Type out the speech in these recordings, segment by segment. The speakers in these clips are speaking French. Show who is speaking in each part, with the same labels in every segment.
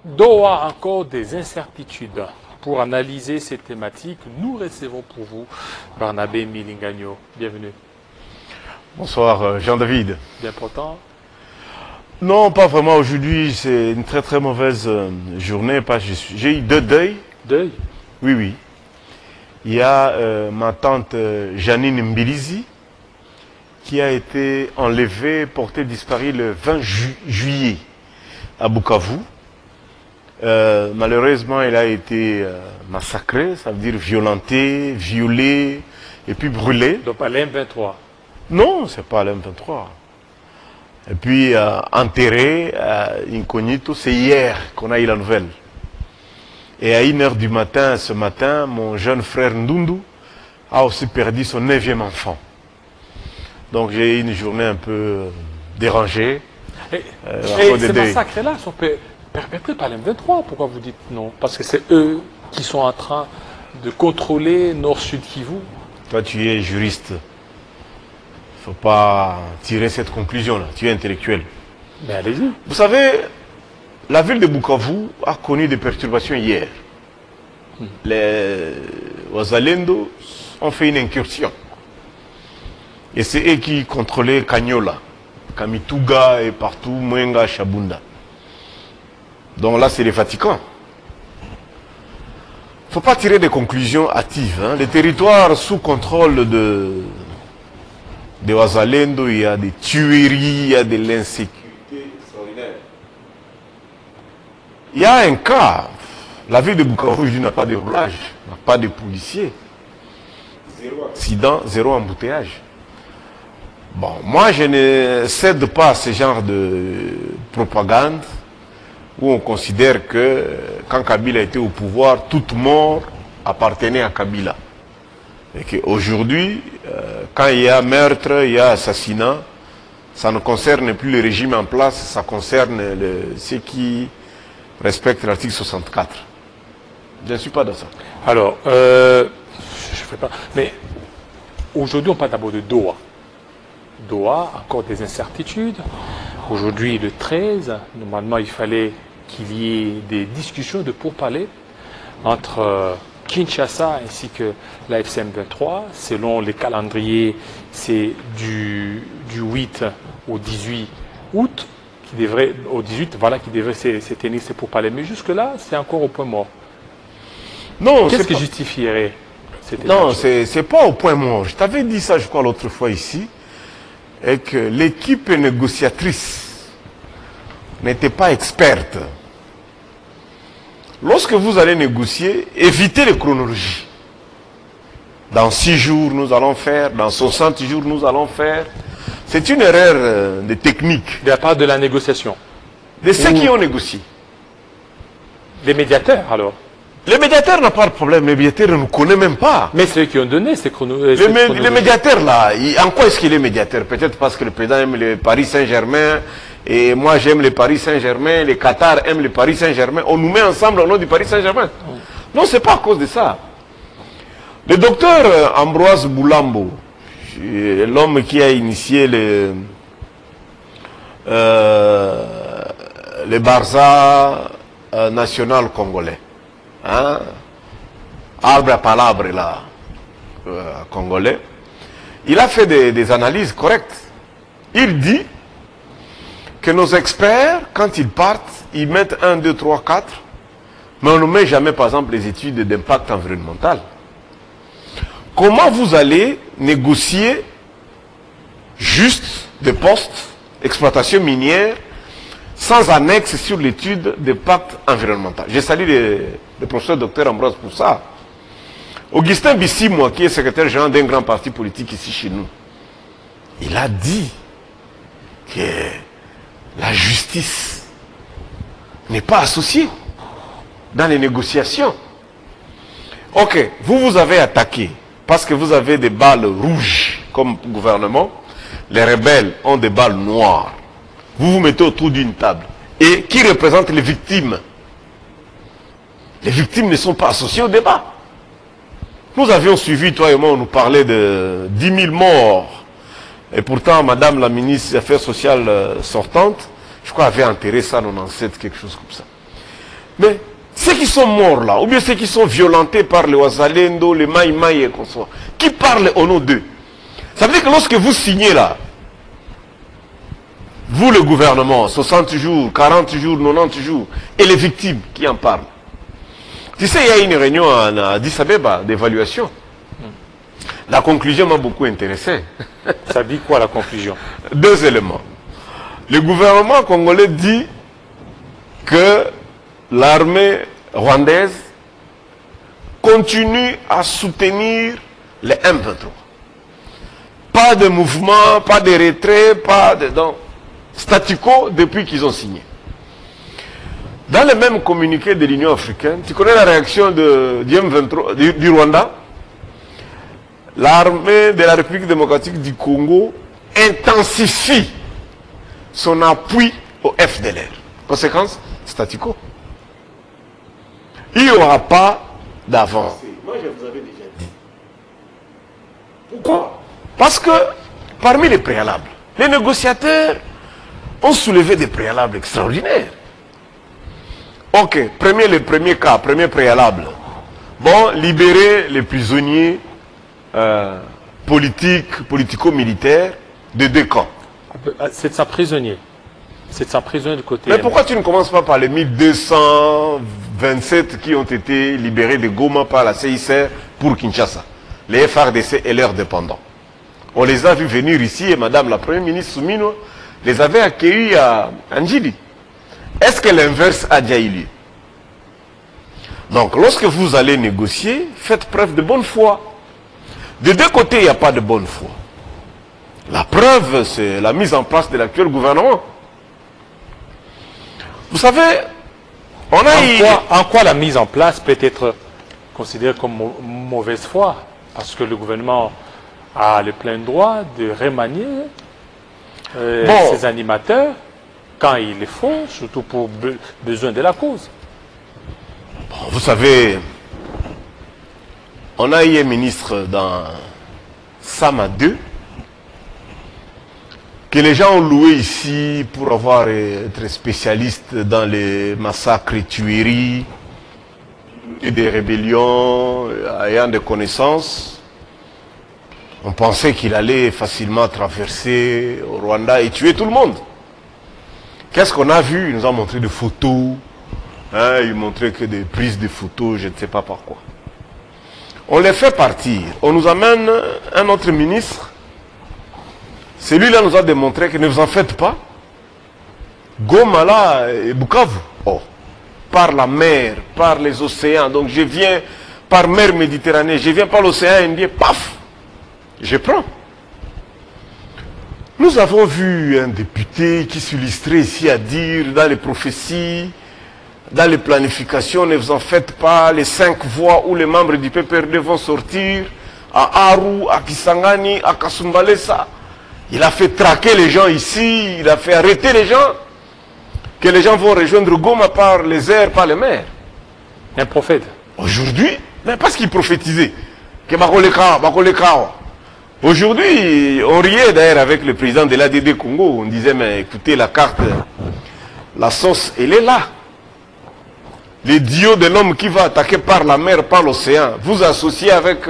Speaker 1: Doha, encore des incertitudes. Pour analyser ces thématiques, nous recevons pour vous Barnabé Milingagno. Bienvenue.
Speaker 2: Bonsoir Jean-David.
Speaker 1: Bien portant?
Speaker 2: Non, pas vraiment aujourd'hui. C'est une très très mauvaise journée. J'ai eu deux deuils.
Speaker 1: Deuil?
Speaker 2: Oui, oui. Il y a ma tante Janine Mbilizi qui a été enlevée, portée disparue le 20 juillet à Bukavu. Malheureusement, elle a été massacrée, ça veut dire violentée, violée et puis brûlée.
Speaker 1: Donc à l'M23?
Speaker 2: Non, c'est pas l'M23. Et puis enterrée, incognito, c'est hier qu'on a eu la nouvelle. Et à 1h du matin, ce matin, mon jeune frère Ndundu a aussi perdu son 9e enfant. Donc j'ai eu une journée un peu dérangée.
Speaker 1: Et ces massacres-là sont perpétrés par l'M23. Pourquoi vous dites non? Parce que c'est eux qui sont en train de contrôler Nord-Sud Kivu.
Speaker 2: Toi, tu es juriste. Il ne faut pas tirer cette conclusion-là. Tu es intellectuel.
Speaker 1: Mais allez-y.
Speaker 2: Vous savez, la ville de Bukavu a connu des perturbations hier. Les Wazalendo ont fait une incursion. Et c'est eux qui contrôlaient Kanyola, Kamituga et partout, Mwenga, Chabunda. Donc là, c'est les Vatican. Il ne faut pas tirer des conclusions hâtives. Hein. Les territoires sous contrôle de Wazalendo, il y a des tueries, il y a de l'insécurité extraordinaire. Il y a un cas. La ville de Bukavu n'a pas de roulage, n'a pas de policiers. Zéro accident, zéro embouteillage. Bon, moi je ne cède pas à ce genre de propagande où on considère que quand Kabila était au pouvoir, toute mort appartenait à Kabila. Et qu'aujourd'hui, quand il y a meurtre, il y a assassinat, ça ne concerne plus le régime en place, ça concerne ceux qui respectent l'article 64. Je ne suis pas dans ça.
Speaker 1: Alors, je ne fais pas. Mais aujourd'hui, on parle d'abord de Doha. Doha, encore des incertitudes. Aujourd'hui, le 13, normalement, il fallait qu'il y ait des discussions de pourparlers entre Kinshasa ainsi que la FCM23. Selon les calendriers, c'est du 8 au 18 août, qui devrait se tenir ces pourparlers. Mais jusque-là, c'est encore au point mort.
Speaker 2: Non,
Speaker 1: qu'est-ce qui justifierait cette
Speaker 2: Non, c'est pas au point mort. Je t'avais dit ça, je crois, l'autre fois ici, et que l'équipe négociatrice n'était pas experte. Lorsque vous allez négocier, évitez les chronologies. Dans 6 jours, nous allons faire, dans 60 jours, nous allons faire. C'est une erreur de technique.
Speaker 1: De la part de la négociation.
Speaker 2: De ceux qui ont négocié.
Speaker 1: Des médiateurs, alors?
Speaker 2: Les médiateurs n'ont pas de problème, les médiateurs ne nous connaissent même pas.
Speaker 1: Mais ceux qui ont donné ces chronologies.
Speaker 2: Les médiateurs là, en quoi est-ce qu'il est médiateur? Peut-être parce que le président aime le Paris Saint-Germain, et moi j'aime le Paris Saint-Germain, les Qatar aiment le Paris Saint-Germain, on nous met ensemble au nom du Paris Saint-Germain. Non, c'est pas à cause de ça. Le docteur Ambroise Boulambo, l'homme qui a initié le Barça national congolais, hein? Arbre à palabre là, congolais, il a fait des analyses correctes. Il dit que nos experts, quand ils partent, ils mettent 1, 2, 3, 4, mais on ne met jamais, par exemple, les études d'impact environnemental. Comment vous allez négocier juste des postes, exploitation minière, sans annexe sur l'étude d'impact environnemental? Je salue le professeur docteur Ambroise pour ça. Augustin Bissimo, qui est secrétaire général d'un grand parti politique ici chez nous, il a dit que la justice n'est pas associée dans les négociations. Ok, vous avez attaqué parce que vous avez des balles rouges comme gouvernement, les rebelles ont des balles noires. Vous vous mettez autour d'une table. Et qui représente les victimes? Les victimes ne sont pas associées au débat. Nous avions suivi, toi et moi, on nous parlait de 10 000 morts. Et pourtant, madame la ministre des Affaires sociales sortante, je crois, avait enterré ça en 97, quelque chose comme ça. Mais ceux qui sont morts là, ou bien ceux qui sont violentés par les Ouazalendo, les Maï Maï et consorts, qui parlent au nom d'eux? Ça veut dire que lorsque vous signez là, vous le gouvernement, 60 jours, 40 jours, 90 jours, et les victimes qui en parlent. Tu sais, il y a une réunion à Addis Abeba d'évaluation. La conclusion m'a beaucoup intéressé.
Speaker 1: Ça dit quoi la conclusion?
Speaker 2: 2 éléments. Le gouvernement congolais dit que l'armée rwandaise continue à soutenir les M23. Pas de mouvement, pas de retrait, pas de... Donc, statu quo depuis qu'ils ont signé. Dans le même communiqué de l'Union africaine, tu connais la réaction du M23, du Rwanda? L'armée de la République démocratique du Congo intensifie son appui au FDLR. Conséquence, statu quo. Il n'y aura pas d'avance. Moi, je vous avais déjà dit. Pourquoi? Parce que parmi les préalables, les négociateurs ont soulevé des préalables extraordinaires. Ok, le premier cas, premier préalable. Bon, libérer les prisonniers politiques, politico-militaires de 2 camps.
Speaker 1: 700 prisonniers. 700 prisonniers du côté...
Speaker 2: Mais pourquoi tu ne commences pas par les 1227 qui ont été libérés de Goma par la CICR pour Kinshasa, les FRDC et leurs dépendants? On les a vus venir ici et Madame la Première ministre Soumino les avait accueillis à Njili. Est-ce que l'inverse a déjà eu lieu? Donc, lorsque vous allez négocier, faites preuve de bonne foi. De 2 côtés, il n'y a pas de bonne foi. La preuve, c'est la mise en place de l'actuel gouvernement. Vous savez, on a
Speaker 1: en quoi la mise en place peut être considérée comme mauvaise foi? Parce que le gouvernement a le plein droit de remanier ses animateurs quand il le faut, surtout pour besoin de la cause.
Speaker 2: Bon, vous savez, on a eu un ministre dans Sama 2 que les gens ont loué ici pour être spécialiste dans les massacres et tueries et des rébellions, ayant des connaissances. On pensait qu'il allait facilement traverser au Rwanda et tuer tout le monde. Qu'est-ce qu'on a vu? Il nous a montré des photos. Hein, il montrait que des prises de photos, je ne sais pas par quoi. On les fait partir. On nous amène un autre ministre. Celui-là nous a démontré que ne vous en faites pas. Goma là et Bukavu. Oh, par la mer, par les océans. Donc je viens par mer Méditerranée, je viens par l'océan Indien. Paf! Je prends. Nous avons vu un député qui s'illustrait ici à dire dans les prophéties, dans les planifications, ne vous en faites pas, les 5 voies où les membres du PPRD vont sortir, à Aru, à Kisangani, à Kasumbalesa. Il a fait traquer les gens ici, il a fait arrêter les gens, que les gens vont rejoindre Goma par les airs, par les mers.
Speaker 1: Un prophète.
Speaker 2: Aujourd'hui, mais parce qu'il prophétisait, que Bakoleka. Aujourd'hui, on riait d'ailleurs avec le président de l'ADD Congo. On disait, mais écoutez, la carte, la sauce, elle est là. Les dieux de l'homme qui va attaquer par la mer, par l'océan. Vous associez avec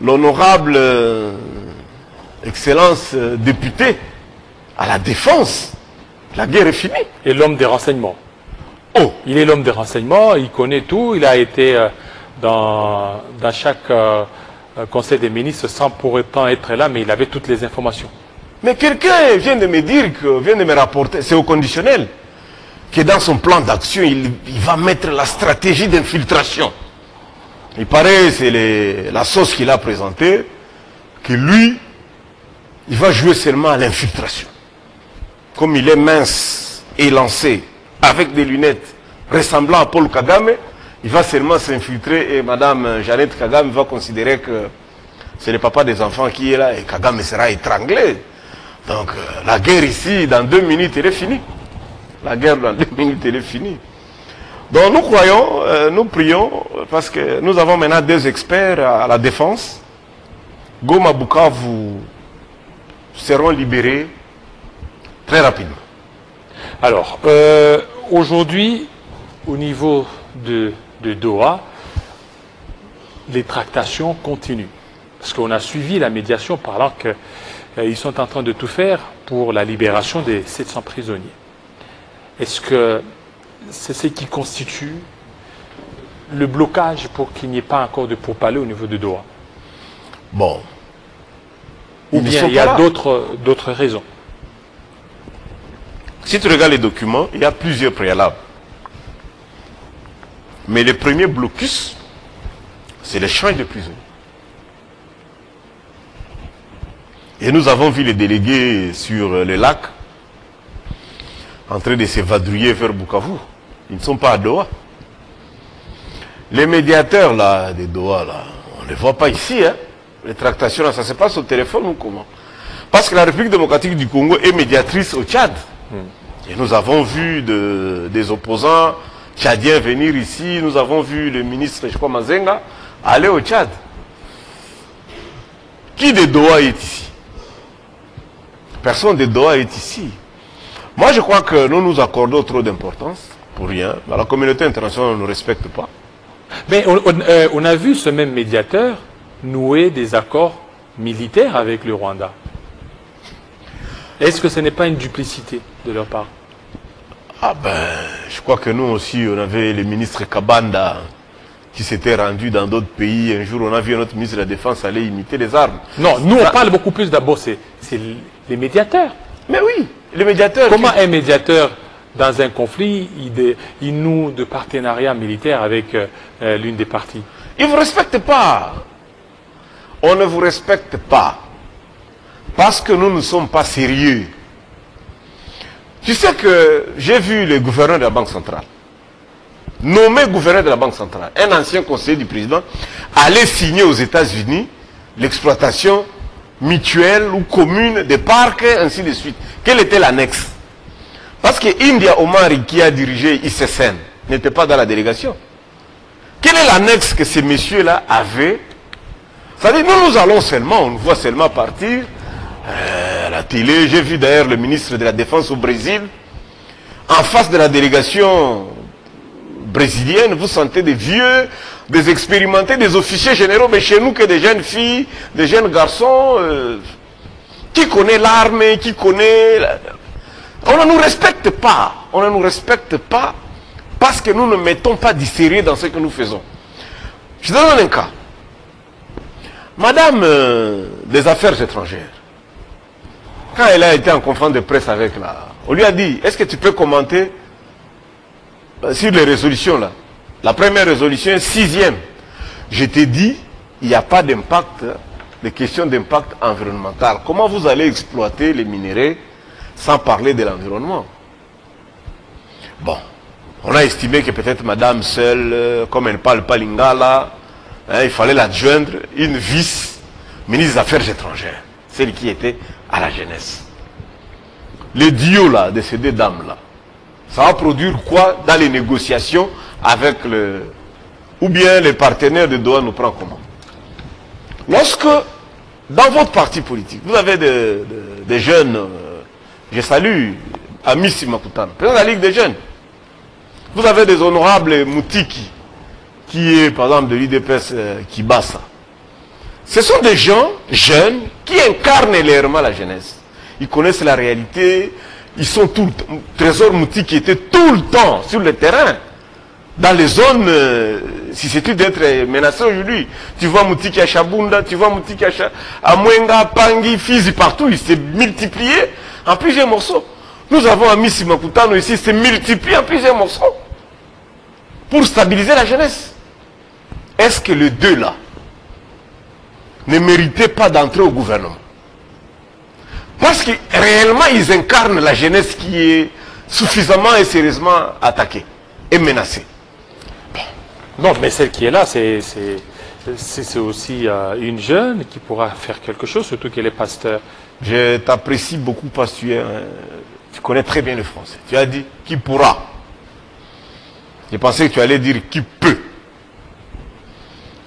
Speaker 2: l'honorable excellence député à la défense. La guerre est finie.
Speaker 1: Et l'homme des renseignements.
Speaker 2: Oh,
Speaker 1: il est l'homme des renseignements, il connaît tout. Il a été dans chaque... Conseil des ministres sans pour autant être là, mais il avait toutes les informations.
Speaker 2: Mais quelqu'un vient de me dire, vient de me rapporter, c'est au conditionnel, que dans son plan d'action, il va mettre la stratégie d'infiltration. Il paraît, c'est la sauce qu'il a présentée, que lui, il va jouer seulement à l'infiltration. Comme il est mince et lancé, avec des lunettes ressemblant à Paul Kagame, il va seulement s'infiltrer et Madame Jeannette Kagame va considérer que c'est le papa des enfants qui est là et Kagame sera étranglé. Donc la guerre ici, dans 2 minutes, elle est finie. La guerre dans 2 minutes, elle est finie. Donc nous croyons, nous prions, parce que nous avons maintenant 2 experts à la défense. Goma, Bukavu seront libérés très rapidement.
Speaker 1: Alors, aujourd'hui, au niveau de Doha, les tractations continuent. Parce qu'on a suivi la médiation parlant qu'ils sont en train de tout faire pour la libération des 700 prisonniers. Est-ce que c'est ce qui constitue le blocage pour qu'il n'y ait pas encore de pourparlers au niveau de Doha?
Speaker 2: Bon.
Speaker 1: Ou bien il y a d'autres raisons?
Speaker 2: Si tu regardes les documents, il y a plusieurs préalables. Mais le premier blocus, c'est l'échange de prisonniers. Et nous avons vu les délégués sur le lac en train de s'évadrouiller vers Bukavu. Ils ne sont pas à Doha. Les médiateurs là, de Doha, là, on ne les voit pas ici. Hein. Les tractations, là, ça se passe au téléphone ou comment? Parce que la République démocratique du Congo est médiatrice au Tchad. Et nous avons vu des opposants tchadiens venir ici. Nous avons vu le ministre, je crois, Mazenga, aller au Tchad. Qui de Doha est ici? Personne de Doha est ici. Moi, je crois que nous nous accordons trop d'importance pour rien. La communauté internationale ne nous respecte pas.
Speaker 1: Mais on a vu ce même médiateur nouer des accords militaires avec le Rwanda. Est-ce que ce n'est pas une duplicité de leur part?
Speaker 2: Ah ben, je crois que nous aussi, on avait le ministre Kabanda qui s'était rendu dans d'autres pays. Un jour, on a vu notre ministre de la Défense aller imiter les armes.
Speaker 1: Non, nous on parle beaucoup plus d'abord, c'est les médiateurs.
Speaker 2: Mais oui, les médiateurs...
Speaker 1: Comment un médiateur, dans un conflit, il noue de partenariat militaire avec l'une des parties?
Speaker 2: Ils ne vous respectent pas. On ne vous respecte pas. Parce que nous ne sommes pas sérieux. Tu sais que j'ai vu le gouverneur de la Banque centrale, nommé gouverneur de la Banque centrale, un ancien conseiller du président, aller signer aux États-Unis l'exploitation mutuelle ou commune des parcs, ainsi de suite. Quelle était l'annexe? Parce que India Omari, qui a dirigé ICSN, n'était pas dans la délégation. Quelle est l'annexe que ces messieurs-là avaient? C'est-à-dire, nous allons seulement, on nous voit seulement partir à la télé. J'ai vu d'ailleurs le ministre de la Défense au Brésil, en face de la délégation brésilienne. Vous sentez des vieux, des expérimentés, des officiers généraux, mais chez nous que des jeunes filles, des jeunes garçons, qui connaît l'armée, qui connaît... On ne nous respecte pas. On ne nous respecte pas parce que nous ne mettons pas du sérieux dans ce que nous faisons. Je donne un cas. Madame des Affaires étrangères, quand elle a été en conférence de presse avec la... On lui a dit, est-ce que tu peux commenter sur les résolutions là? La première résolution, 6e. Je t'ai dit, il n'y a pas d'impact, de question d'impact environnemental. Comment vous allez exploiter les minerais sans parler de l'environnement? Bon, on a estimé que peut-être madame seule, comme elle ne parle pas lingala, hein, il fallait l'adjoindre une vice-ministre des Affaires étrangères, celle qui était à la jeunesse. Le duo là, de ces deux dames-là, ça va produire quoi dans les négociations avec le... Ou bien les partenaires de Doha nous prennent comment? Lorsque, dans votre parti politique, vous avez des jeunes, je salue Amis Simakutana, président de la Ligue des jeunes. Vous avez des honorables Moutiki, qui est par exemple de l'IDPS Kibasa. Ce sont des gens jeunes qui incarnent réellement la jeunesse. Ils connaissent la réalité, ils sont tout le temps. Trésor Moutiki était tout le temps sur le terrain. Dans les zones, si c'est d'être menacé aujourd'hui, tu vois Moutiki à Chabunda, tu vois Moutiki à Mwenga, Pangi, Fizi, partout, il s'est multiplié en plusieurs morceaux. Nous avons Amis Simakutano ici, c'est multiplié en plusieurs morceaux pour stabiliser la jeunesse. Est-ce que les deux là ne méritaient pas d'entrer au gouvernement? Parce que réellement ils incarnent la jeunesse qui est suffisamment et sérieusement attaquée et menacée.
Speaker 1: Non, mais celle qui est là, c'est aussi une jeune qui pourra faire quelque chose, surtout qu'elle est pasteur.
Speaker 2: Je t'apprécie beaucoup parce que tu connais très bien le français. Tu as dit qui pourra. Je pensais que tu allais dire qui peut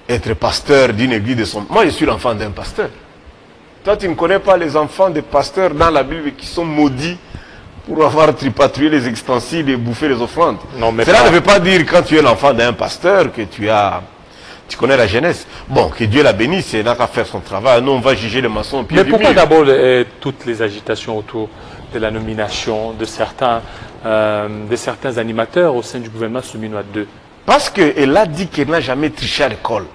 Speaker 2: être pasteur d'une église de son... Moi, je suis l'enfant d'un pasteur. Toi, tu ne connais pas les enfants des pasteurs dans la Bible qui sont maudits pour avoir tripatouillé les ustensiles et bouffé les offrandes.
Speaker 1: Non, mais
Speaker 2: cela ne veut pas dire quand tu es l'enfant d'un pasteur que tu connais la jeunesse. Bon, que Dieu la bénisse, il n'a qu'à faire son travail. Nous, on va juger les maçons au pied
Speaker 1: Mais
Speaker 2: du
Speaker 1: pourquoi
Speaker 2: mur.
Speaker 1: d'abord toutes les agitations autour de la nomination de certains animateurs au sein du gouvernement Souminois II?
Speaker 2: Parce qu'elle a dit qu'elle n'a jamais triché à l'école.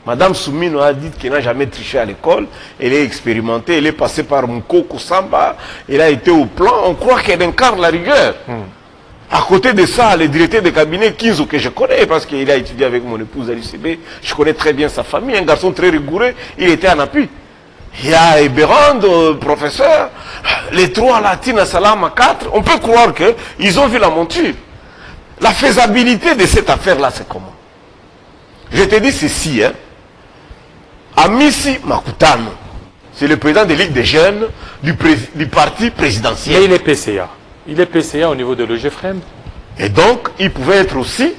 Speaker 2: Madame Soumino a dit qu'elle n'a jamais triché à l'école. Elle est expérimentée, elle est passée par Moukoko Samba, elle a été au plan. On croit qu'elle incarne la rigueur. À côté de ça, le directeur de cabinet Kinzo, que je connais, parce qu'il a étudié avec mon épouse à l'UCB, je connais très bien sa famille, un garçon très rigoureux, il était en appui. Il y a Eberand, professeur, les trois latines à Salama 4, on peut croire qu'ils ont vu la monture. La faisabilité de cette affaire-là, c'est comment? Je te dis ceci, hein. Amisi Makutano, c'est le président de Ligue des jeunes du parti présidentiel.
Speaker 1: Mais il est PCA. Il est PCA au niveau de l'OGFREM.
Speaker 2: Et donc, il pouvait être aussi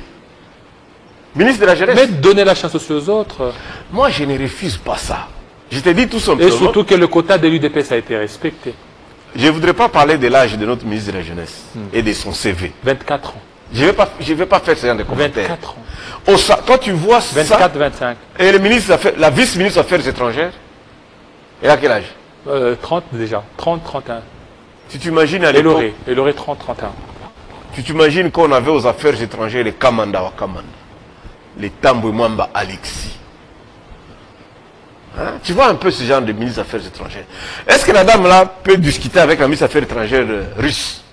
Speaker 2: ministre de la jeunesse.
Speaker 1: Mais donner la chance aussi aux autres.
Speaker 2: Moi, je ne refuse pas ça. Je te dis tout simplement.
Speaker 1: Et surtout que le quota de l'UDPS a été respecté.
Speaker 2: Je ne voudrais pas parler de l'âge de notre ministre de la jeunesse et de son CV.
Speaker 1: 24 ans.
Speaker 2: Je ne vais pas faire ce genre de commentaires.
Speaker 1: 24 ans.
Speaker 2: Toi, tu vois
Speaker 1: 24,
Speaker 2: ça.
Speaker 1: 25.
Speaker 2: Et le ministre la vice-ministre des Affaires étrangères, elle a quel âge?
Speaker 1: 30 déjà. 30, 31.
Speaker 2: Tu t'imagines à l'époque.
Speaker 1: Elle aurait 30, 31.
Speaker 2: Tu t'imagines qu'on avait aux affaires étrangères les Kamanda Wakamanda, les Tambwe Mwamba Alexis. Hein? Tu vois un peu ce genre de ministre des Affaires étrangères. Est-ce que la dame là peut discuter avec la ministre des Affaires étrangères russe?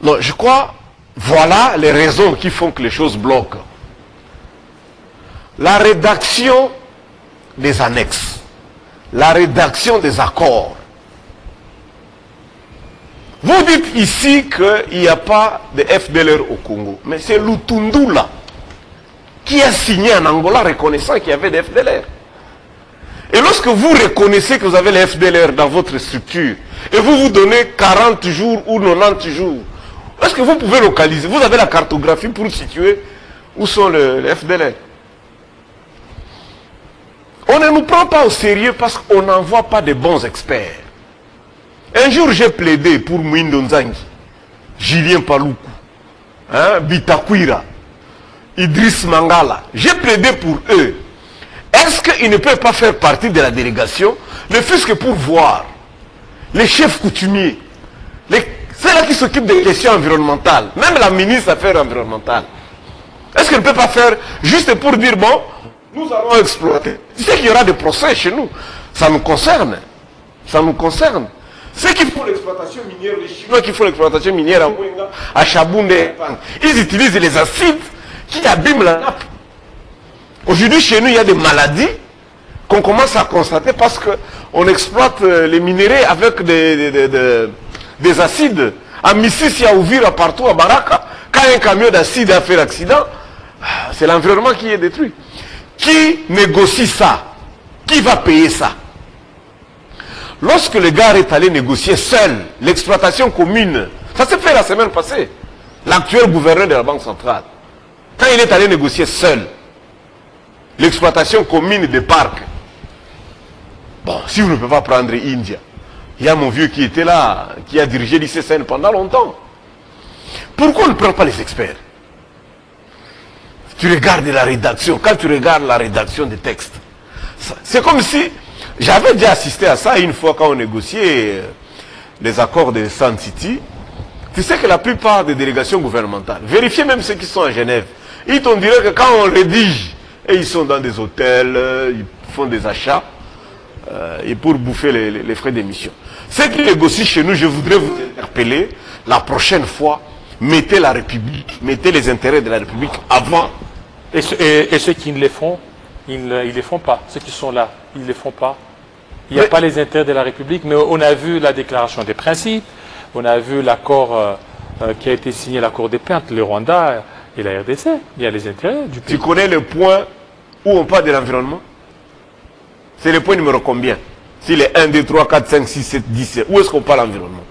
Speaker 2: Non, je crois, voilà les raisons qui font que les choses bloquent. La rédaction des annexes, la rédaction des accords. Vous dites ici qu'il n'y a pas de FDLR au Congo, mais c'est Lutundula qui a signé en Angola reconnaissant qu'il y avait des FDLR. Et lorsque vous reconnaissez que vous avez les FDLR dans votre structure, et vous donnez 40 jours ou 90 jours, est-ce que vous pouvez localiser? Vous avez la cartographie pour situer où sont les FDLR. On ne nous prend pas au sérieux parce qu'on n'envoie pas de bons experts. Un jour, j'ai plaidé pour Mwindo Nzangi, Julien Paloukou, Bitakwira, Idriss Mangala. J'ai plaidé pour eux. Est-ce qu'ils ne peuvent pas faire partie de la délégation, ne fût-ce que pour voir les chefs coutumiers, ceux-là qui s'occupent des questions environnementales, même la ministre des Affaires environnementales. Est-ce qu'elle ne peut pas faire juste pour dire, bon, nous allons exploiter. Tu sais qu'il y aura des procès chez nous. Ça nous concerne. Ça nous concerne. Ceux qui font l'exploitation minière, les Chinois qui font l'exploitation minière à Mwenga, à Chabounde, ils utilisent les acides qui abîment la nappe. Aujourd'hui, chez nous, il y a des maladies qu'on commence à constater parce qu'on exploite les minéraux avec des acides. À Missis, à Ouvira, partout, à Baraka, quand un camion d'acide a fait l'accident, c'est l'environnement qui est détruit. Qui négocie ça? Qui va payer ça? Lorsque le gars est allé négocier seul l'exploitation commune, ça s'est fait la semaine passée, l'actuel gouverneur de la Banque centrale, quand il est allé négocier seul l'exploitation commune des parcs, bon, si vous ne pouvez pas prendre India, il y a mon vieux qui était là, qui a dirigé l'ICCN pendant longtemps. Pourquoi on ne prend pas les experts? Tu regardes la rédaction, quand tu regardes la rédaction des textes, c'est comme si, j'avais déjà assisté à ça une fois quand on négociait les accords de Sun City. Tu sais que la plupart des délégations gouvernementales, vérifiez même ceux qui sont à Genève, ils t'ont dit que quand on rédige, et ils sont dans des hôtels, ils font des achats, et pour bouffer les frais d'émission. Ceux qui négocient chez nous, je voudrais vous interpeller, la prochaine fois, mettez la République, mettez les intérêts de la République avant.
Speaker 1: Et ceux qui ne les font, ils ne les font pas. Ceux qui sont là, ils ne les font pas. Il n'y a pas les intérêts de la République, mais on a vu la déclaration des principes, on a vu l'accord qui a été signé, l'accord des paix entre le Rwanda et la RDC. Il y a les intérêts du pays.
Speaker 2: Tu connais le point où on parle de l'environnement? C'est le point numéro combien? Si les 1, 2, 3, 4, 5, 6, 7, 10, où est-ce qu'on parle l'environnement?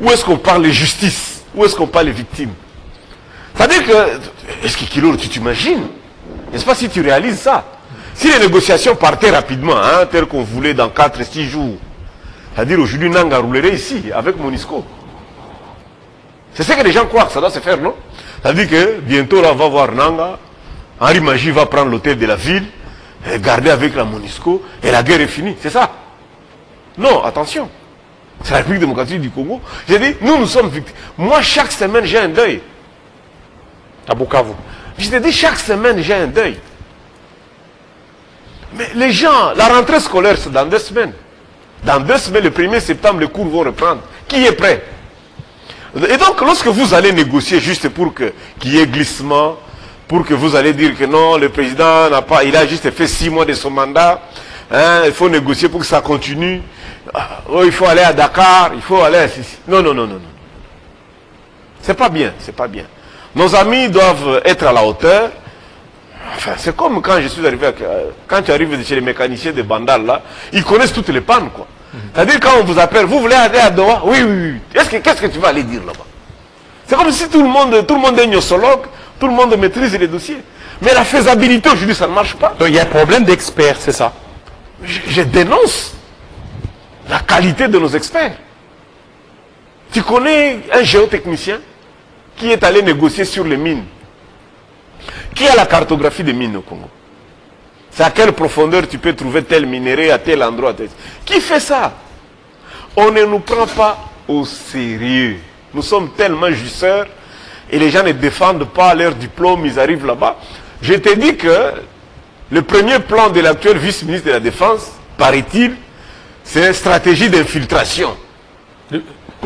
Speaker 2: Où est-ce qu'on parle de justice? Où est-ce qu'on parle des victimes? C'est-à-dire que, est-ce que Kilo, tu t'imagines? N'est-ce pas si tu réalises ça? Si les négociations partaient rapidement, tel qu'on voulait dans 4, 6 jours, C'est-à-dire aujourd'hui, Nanga roulerait ici, avec Monisco. C'est ce que les gens croient que ça doit se faire, non? C'est-à-dire que bientôt, là, on va voir Nanga, Henri Magie va prendre l'hôtel de la ville, et garder avec la Monisco, et la guerre est finie. C'est ça? Non, attention. C'est la République démocratique du Congo. J'ai dit, nous sommes victimes. Moi, chaque semaine, j'ai un deuil.
Speaker 1: À Bukavu.
Speaker 2: Je te dis, chaque semaine, j'ai un deuil. Mais les gens, la rentrée scolaire, c'est dans 2 semaines. Dans 2 semaines, le 1er septembre, les cours vont reprendre. Qui est prêt? Et donc, lorsque vous allez négocier juste pour qu'il y ait glissement, pour que vous allez dire que non, le président n'a pas, il a juste fait 6 mois de son mandat, hein, il faut négocier pour que ça continue. Oh, il faut aller à Dakar, il faut aller à Sissi. Non, non, non, non, non. C'est pas bien, c'est pas bien. Nos amis doivent être à la hauteur. Enfin, c'est comme quand je suis arrivé, quand tu arrives chez les mécaniciens de Bandal, là, ils connaissent toutes les pannes, quoi. C'est-à-dire, quand on vous appelle, vous voulez aller à Doha? Oui, oui, oui. Qu'est-ce que tu vas aller dire là-bas? C'est comme si tout le monde est gnosologue, tout le monde maîtrise les dossiers. Mais la faisabilité aujourd'hui, ça ne marche pas.
Speaker 1: Donc il y a un problème d'experts, c'est ça?
Speaker 2: Je dénonce la qualité de nos experts. Tu connais un géotechnicien qui est allé négocier sur les mines? Qui a la cartographie des mines au Congo? C'est à quelle profondeur tu peux trouver tel minerai à tel endroit? Qui fait ça? On ne nous prend pas au sérieux. Nous sommes tellement jouisseurs et les gens ne défendent pas leur diplôme, ils arrivent là-bas. Je te dis que le premier plan de l'actuel vice-ministre de la Défense, paraît-il, c'est une stratégie d'infiltration.
Speaker 1: Le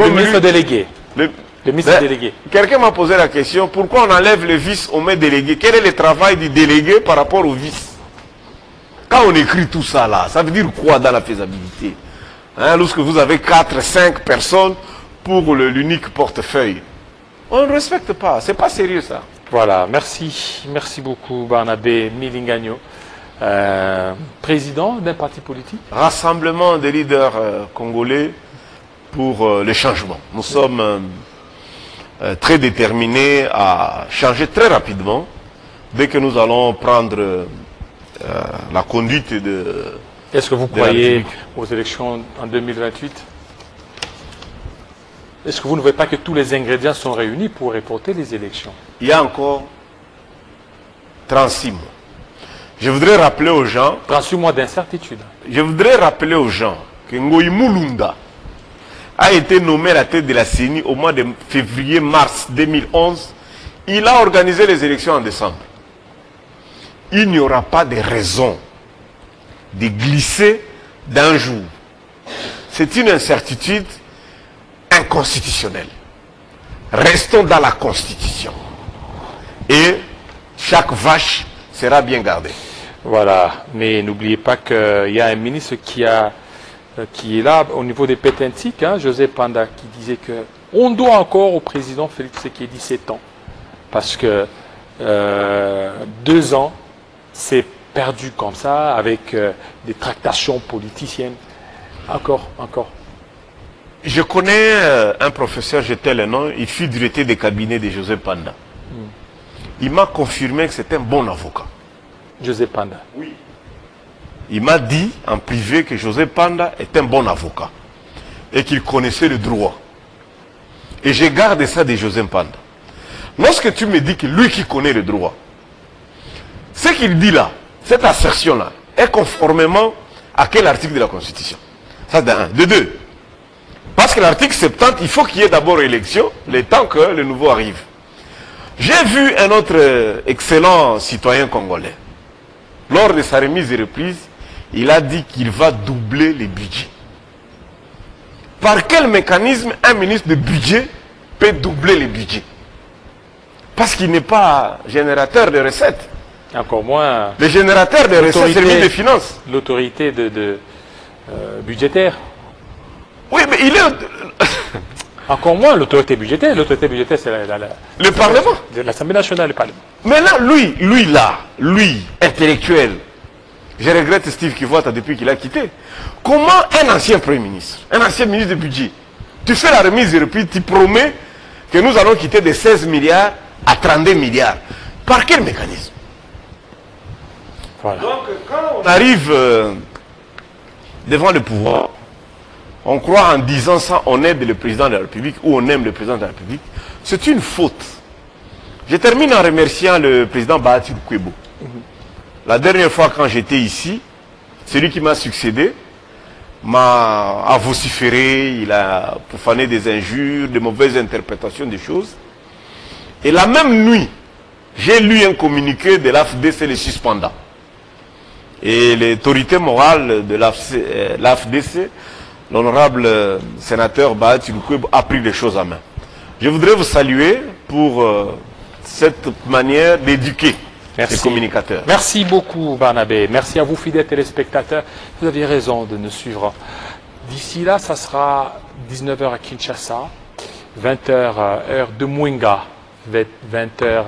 Speaker 1: ministre délégué. Le ministre délégué.
Speaker 2: Quelqu'un m'a posé la question, pourquoi on enlève le vice, on met délégué? Quel est le travail du délégué par rapport au vice? Quand on écrit tout ça là, ça veut dire quoi dans la faisabilité? Hein, lorsque vous avez 4, 5 personnes pour l'unique portefeuille, on ne respecte pas, c'est pas sérieux ça.
Speaker 1: Voilà, merci. Merci beaucoup Barnabé Milingagno, président d'un parti politique.
Speaker 2: Rassemblement des leaders congolais pour le changement. Nous sommes très déterminés à changer très rapidement dès que nous allons prendre la conduite de...
Speaker 1: Est-ce que vous croyez aux élections en 2028? Est-ce que vous ne voyez pas que tous les ingrédients sont réunis pour reporter les élections?
Speaker 2: Il y a encore 36 mois. Je voudrais rappeler aux gens...
Speaker 1: 36 mois d'incertitude.
Speaker 2: Je voudrais rappeler aux gens que Ngoï Mulunda a été nommé à la tête de la CENI au mois de février-mars 2011. Il a organisé les élections en décembre. Il n'y aura pas de raison de glisser d'un jour. C'est une incertitude inconstitutionnelle. Restons dans la Constitution. Et chaque vache sera bien gardée.
Speaker 1: Voilà, mais n'oubliez pas qu'il y a un ministre qui est là au niveau des pétentiques, hein, José Panda, qui disait que on doit encore au président Félix Tshisekedi 7 ans. Parce que 2 ans, c'est perdu comme ça, avec des tractations politiciennes. Encore.
Speaker 2: Je connais un professeur, j'étais le nom, il fut directeur des cabinets de José Panda. Il m'a confirmé que c'est un bon avocat.
Speaker 1: José Panda.
Speaker 2: Oui. Il m'a dit en privé que José Panda est un bon avocat et qu'il connaissait le droit. Et je garde ça de José Panda. Lorsque tu me dis que lui qui connaît le droit, ce qu'il dit là, cette assertion-là, est conformément à quel article de la Constitution? Ça, de un. De deux, parce que l'article 70, il faut qu'il y ait d'abord élection, le temps que le nouveau arrive. J'ai vu un autre excellent citoyen congolais. Lors de sa remise et reprise, il a dit qu'il va doubler les budgets. Par quel mécanisme un ministre de budget peut doubler les budgets? Parce qu'il n'est pas générateur de recettes.
Speaker 1: Encore moins...
Speaker 2: Le générateur de recettes, c'est le ministre des Finances.
Speaker 1: L'autorité budgétaire.
Speaker 2: Oui, mais il est...
Speaker 1: Encore moins l'autorité budgétaire. L'autorité budgétaire, c'est
Speaker 2: le Parlement.
Speaker 1: L'Assemblée nationale, le Parlement.
Speaker 2: Mais là, lui, intellectuel, je regrette Steve Kivota depuis qu'il a quitté. Comment un ancien Premier ministre, un ancien ministre du budget, tu fais la remise et puis tu promets que nous allons quitter de 16 milliards à 32 milliards. Par quel mécanisme? Voilà. Donc, quand on arrive devant le pouvoir, on croit en disant ça, on aide le président de la République ou on aime le président de la République. C'est une faute. Je termine en remerciant le président Bahati Lukwebo. La dernière fois quand j'étais ici, celui qui m'a succédé a vociféré, il a profané des injures, de mauvaises interprétations des choses. Et la même nuit, j'ai lu un communiqué de l'AFDC le suspendant. Et l'autorité morale de l'AFDC, l'honorable sénateur Bahati Lukwebo, a pris les choses en main. Je voudrais vous saluer pour cette manière d'éduquer les communicateurs.
Speaker 1: Merci beaucoup, Barnabé. Merci à vous, fidèles téléspectateurs. Vous aviez raison de nous suivre. D'ici là, ça sera 19h à Kinshasa, 20h heure de Mwenga, 20h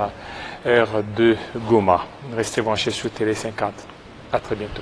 Speaker 1: heure de Goma. Restez branchés sur Télé 50. À très bientôt.